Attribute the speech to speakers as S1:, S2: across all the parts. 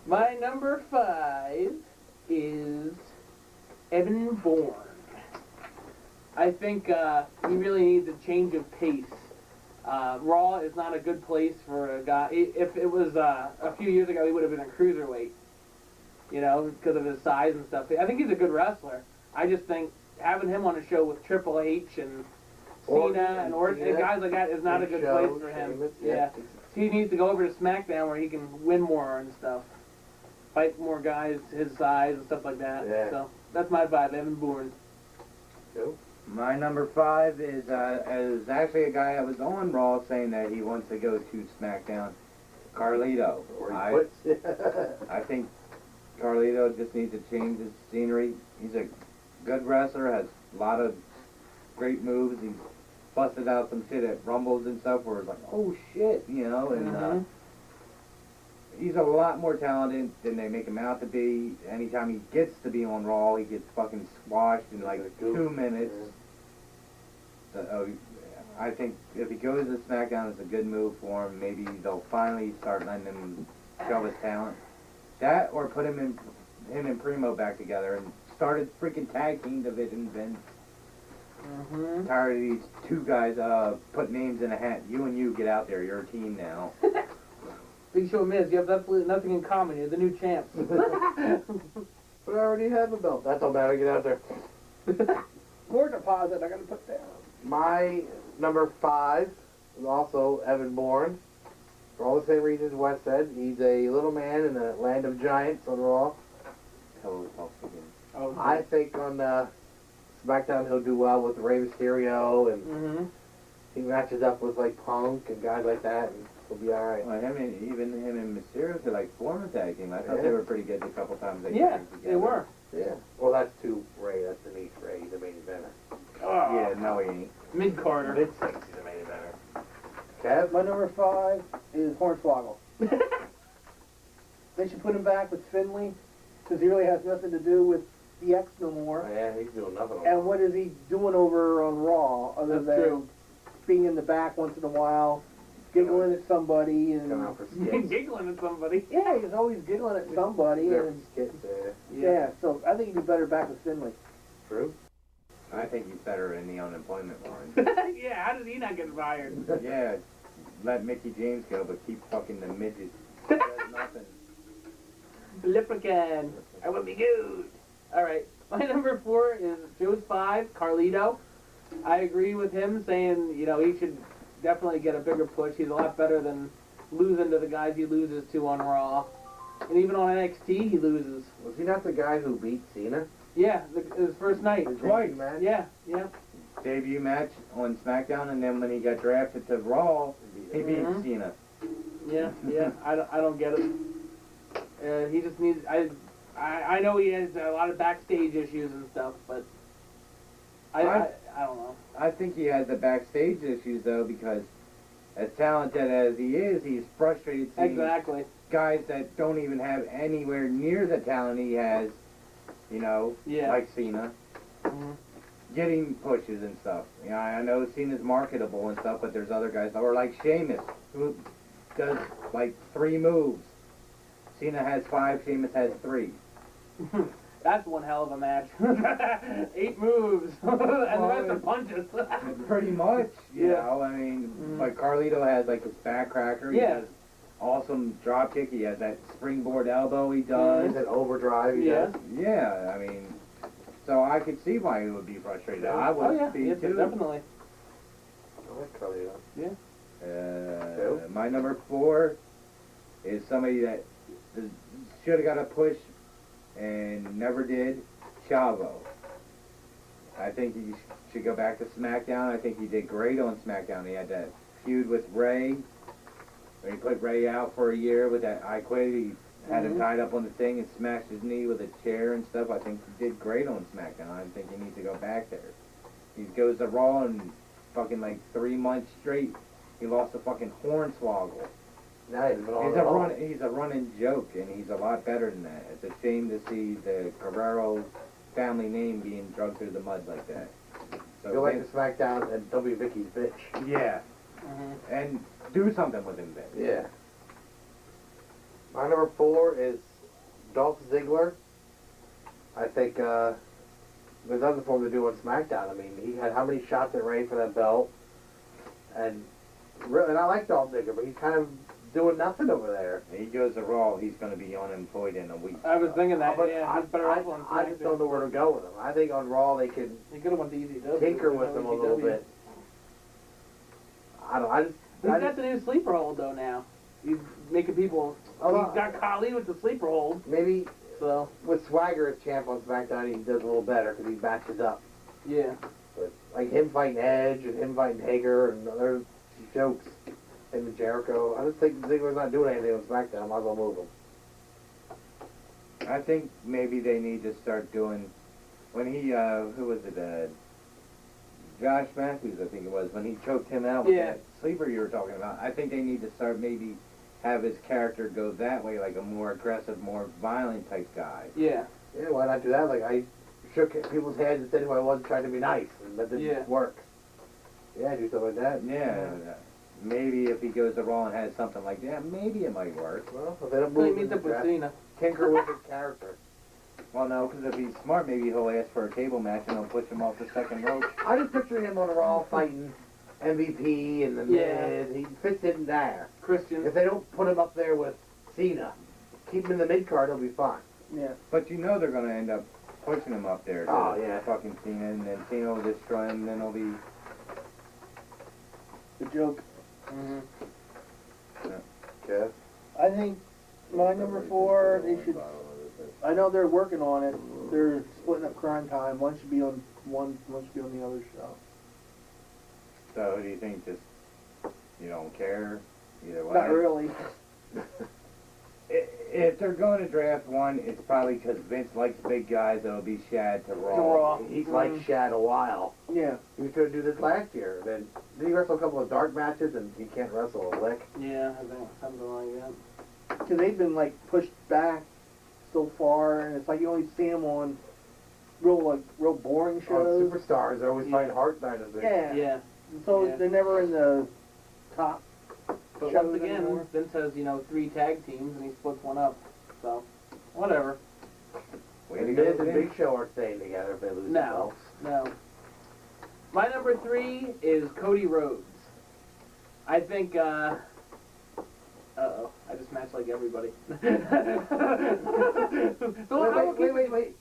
S1: My number 5 is Evan Bourne. I think he really needs a change of pace. Raw is not a good place for a guy. If it was a few years ago, he would have been a cruiserweight, you know, because of his size and stuff. I think he's a good wrestler. I just think having him on a show with Triple H and Cena and guys like that is not a good place for him. Yeah. He needs to go over to SmackDown where he can win more and stuff. Fight more guys his size and stuff like that.
S2: Yeah.
S1: So that's my 5, Evan Bourne.
S2: Joe?
S3: My number 5 is actually a guy that was on Raw saying that he wants to go to SmackDown. Carlito. I think Carlito just needs to change his scenery. He's a good wrestler, has a lot of great moves. He's busted out some shit at Rumbles and stuff where it's like, oh shit, you know, and he's a lot more talented than they make him out to be. Anytime he gets to be on Raw, he gets fucking squashed in like 2 minutes. So, I think if he goes to SmackDown, it's a good move for him. Maybe they'll finally start letting him show his talent. That, or put him and Primo back together and start a freaking tag team division, Vince. Tired of these two guys put names in a hat. You and you get out there. You're a team now.
S1: Big Show Miz, you have absolutely nothing in common. You're the new champs.
S2: But I already have a belt. That don't matter. Get out there.
S1: More deposit I gotta put down.
S2: My number 5 is also Evan Bourne. For all the same reasons Wes said. He's a little man in a land of giants on Raw.
S1: Oh,
S2: I think on SmackDown he'll do well with Rey Mysterio, and he matches up with like Punk and guys like that, and he'll be all right.
S3: Well, even him and Mysterio could like form a tag team. I thought they were pretty good a couple times.
S1: They were.
S2: Yeah. Well, that's to Ray. That's Denise Ray. He's the main eventer.
S1: Oh.
S3: Yeah, no he ain't.
S1: Mid-Carter.
S2: Mid-6, he's the main eventer. Kev?
S4: My number 5 is Hornswoggle. They should put him back with Finley, because he really has nothing to do with the X no more.
S2: Oh, yeah, he's doing nothing.
S4: And what is he doing over on Raw, other than being in the back once in a while, giggling at somebody and
S2: Come out for skits.
S1: Giggling at somebody.
S4: yeah, he's always giggling at somebody.
S2: There
S4: And
S2: for skits,
S4: yeah, so I think he'd be better back with Finley.
S2: True.
S3: I think he's better in the unemployment line.
S1: Yeah, how does he not get fired?
S3: Yeah, let Mickie James go, but keep fucking the midgets. That's nothing.
S1: Leprechaun. I will be good. All right. My number 4 is Joe's 5, Carlito. I agree with him saying, you know, he should definitely get a bigger push. He's a lot better than losing to the guys he loses to on Raw. And even on NXT, he loses.
S2: Was he not the guy who beat Cena?
S1: Yeah, his first night.
S3: Twice.
S2: Man?
S1: Yeah.
S3: Debut match on SmackDown, and then when he got drafted to Raw, he beat Cena.
S1: Yeah. I don't get it. He just needs. I know he has a lot of backstage issues and stuff, but I don't know.
S3: I think he has the backstage issues though, because as talented as he is, he's frustrated seeing
S1: Exactly.
S3: guys that don't even have anywhere near the talent he has, you know, like Cena, getting pushes and stuff. You know, I know Cena's marketable and stuff, but there's other guys, or like Sheamus, who does like 3 moves. Cena has 5, Sheamus has 3.
S1: That's one hell of a match. 8 moves, and the rest are punches.
S3: Pretty much, you know. I mean, like Carlito has like his back cracker. He has awesome drop kick. He has that springboard elbow. He does.
S2: He's an overdrive. He does.
S3: Yeah, I mean, so I could see why he would be frustrated. I would be too.
S1: Definitely.
S2: I like Carlito.
S1: Yeah.
S3: My number 4 is somebody that should have got a push and never did, Chavo. I think he should go back to SmackDown. I think he did great on SmackDown. He had that feud with Ray, where he put Ray out for a year with that I Quit. He had him tied up on the thing and smashed his knee with a chair and stuff. I think he did great on SmackDown. I think he needs to go back there. He goes to Raw and fucking like 3 months straight, he lost a fucking Hornswoggle. He's a running joke, and he's a lot better than that. It's a shame to see the Guerrero family name being dragged through the mud like that. So
S2: go back to SmackDown and don't be Vicky's bitch.
S3: Yeah. And do something with him, Vic.
S2: Yeah. My number 4 is Dolph Ziggler. I think there's nothing for him to do on SmackDown. I mean, he had how many shots at Ray for that belt? And I like Dolph Ziggler, but he's kind of doing nothing over there.
S3: He goes to Raw, he's going to be unemployed in a week.
S1: I was thinking that,
S2: But
S1: yeah, he's better off on
S2: I just don't know where to go with him. I think on Raw they can
S1: He could have went to ECW.
S2: tinker with him a little bit.
S1: He's got the new sleeper hold, though, now. He's making people... He's got Khali with the sleeper hold,
S2: Maybe
S1: so...
S2: with Swagger as champ on SmackDown, he does a little better because he matches up.
S1: Yeah.
S2: But like him fighting Edge and him fighting Hager and other jokes, him and Jericho. I just think Ziggler's not doing anything on SmackDown. Might as well move him.
S3: I think maybe they need to start doing, when he, who was it, Josh Matthews, I think it was, when he choked him out with that sleeper you were talking about. I think they need to start maybe have his character go that way, like a more aggressive, more violent type guy.
S1: Yeah.
S2: Yeah, why not do that? Like I shook people's heads and said who I was trying to be nice, and that didn't work. Yeah, do something like that.
S3: Yeah. Maybe if he goes to Raw and has something like that, maybe it might work.
S2: Well, if they don't
S1: So he
S2: move
S1: meets
S2: him,
S1: up with Cena.
S2: tinker with his character.
S3: Well, no, because if he's smart, maybe he'll ask for a table match and they'll push him off the second rope.
S2: I just picture him on Raw fighting MVP and the Miz. He fits in there.
S1: Christian.
S2: If they don't put him up there with Cena, keep him in the mid card, he'll be fine.
S4: Yeah.
S3: But you know they're going to end up pushing him up there.
S2: Oh, yeah.
S3: Fucking Cena, and then Cena will destroy him, and then he'll be...
S4: The joke.
S1: Mm-hmm.
S2: Okay.
S4: I think my number 4, they should. I know they're working on it. They're splitting up Crime Time. One should be on one should be on the other show.
S3: So do you think just, you don't care either way?
S4: Not really.
S3: If they're going to draft one, it's probably because Vince likes big guys that'll be Shad to Raw.
S1: To Raw.
S2: He's like Shad a while.
S4: Yeah.
S2: He was going to do this last year. Then did he wrestle a couple of dark matches and he can't wrestle a lick?
S1: Yeah, I think something like that.
S4: Because they've been like pushed back so far, and it's like you only see them on real boring shows.
S2: Superstars, they're always fighting Hart Dynasty.
S4: Yeah.
S1: Yeah.
S4: So
S1: Yeah.
S4: they're never in the top.
S1: But
S4: shows
S1: once again,
S4: anymore.
S1: Vince has, 3 tag teams, and he splits one up. So, whatever.
S3: Way to
S2: And
S3: go,
S2: Miz and
S3: Vince.
S2: Big Show aren't staying together if they lose the
S1: No.
S2: belts.
S1: No. My number 3 is Cody Rhodes. I think, uh-oh, I just matched like everybody. So
S2: Wait.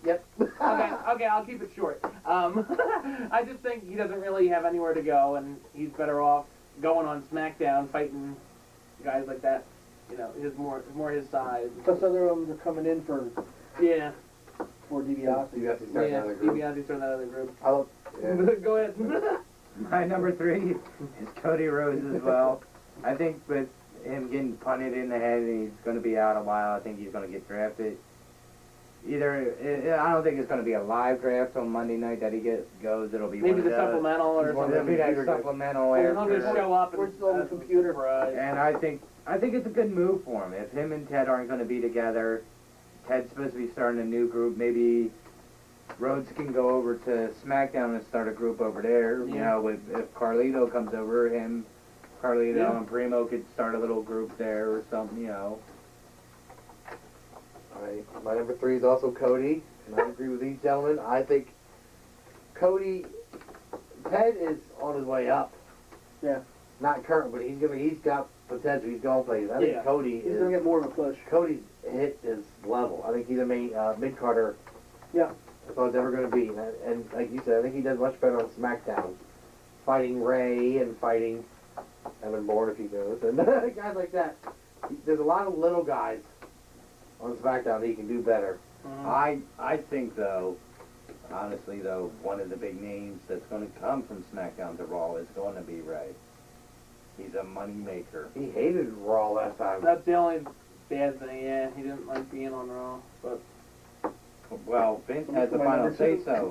S2: Yep.
S1: Okay, I'll keep it short. I just think he doesn't really have anywhere to go, and he's better off going on SmackDown fighting guys like that. His more his size.
S4: Plus other ones are coming in for
S1: Yeah.
S4: DiBiase.
S2: DiBiase's starting
S1: Yeah,
S2: another group.
S1: DiBiase's starting that other group.
S2: Yeah.
S1: Go ahead.
S3: My number 3 is Cody Rhodes as well. I think with him getting punted in the head, he's going to be out a while. I think he's going to get drafted. I don't think it's going to be a live draft on Monday night that he goes. It'll be
S1: Maybe
S3: one of
S1: the
S3: those.
S1: supplemental or
S2: One of
S3: It'll
S1: something.
S3: be that supplemental
S1: He'll just
S3: after.
S1: show up and
S4: We're still on the computer.
S1: Surprise.
S3: And I think it's a good move for him. If him and Ted aren't going to be together, Ted's supposed to be starting a new group. Maybe Rhodes can go over to SmackDown and start a group over there.
S1: Yeah.
S3: If Carlito comes over, Carlito
S1: Yeah.
S3: and Primo could start a little group there or something.
S2: My number 3 is also Cody, and I agree with these gentlemen. I think Ted is on his way up.
S4: Yeah.
S2: Not current, but he's got potential. He's going places. I think
S1: Yeah.
S2: Cody
S4: He's gonna get more of a push.
S2: Cody's hit his level. I think he's a mid Carter.
S4: Yeah.
S2: That's all it's ever going to be. And like you said, I think he does much better on SmackDown, fighting Ray and fighting Evan Bourne if he goes, and guys like that. There's a lot of little guys on SmackDown that he can do better.
S1: Mhm.
S3: I think though, honestly though, one of the big names that's going to come from SmackDown to Raw is going to be Ray. He's a money maker.
S2: He hated Raw last time.
S1: That's the only bad thing. Yeah, he didn't like being on Raw, but
S3: Well, Vince has the final say so.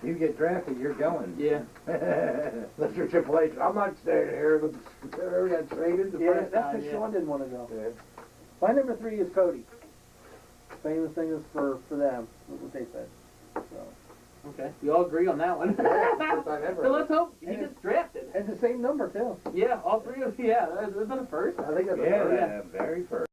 S3: You get drafted, you're going.
S1: yeah.
S2: That's your Triple H. I'm not staying here. We got traded the
S4: Yeah,
S2: first
S4: that's
S2: time.
S4: because Sean didn't want to go.
S2: Yeah.
S4: My number 3 is Cody. Famous thing is for them. That's what they said. So.
S1: Okay, we all agree on that one.
S2: First time ever.
S1: So let's hope he
S4: And
S1: gets drafted.
S4: It's the same number too.
S1: Yeah, all three of yeah. Is that a first?
S2: I think that's
S3: Yeah,
S2: a
S3: very first.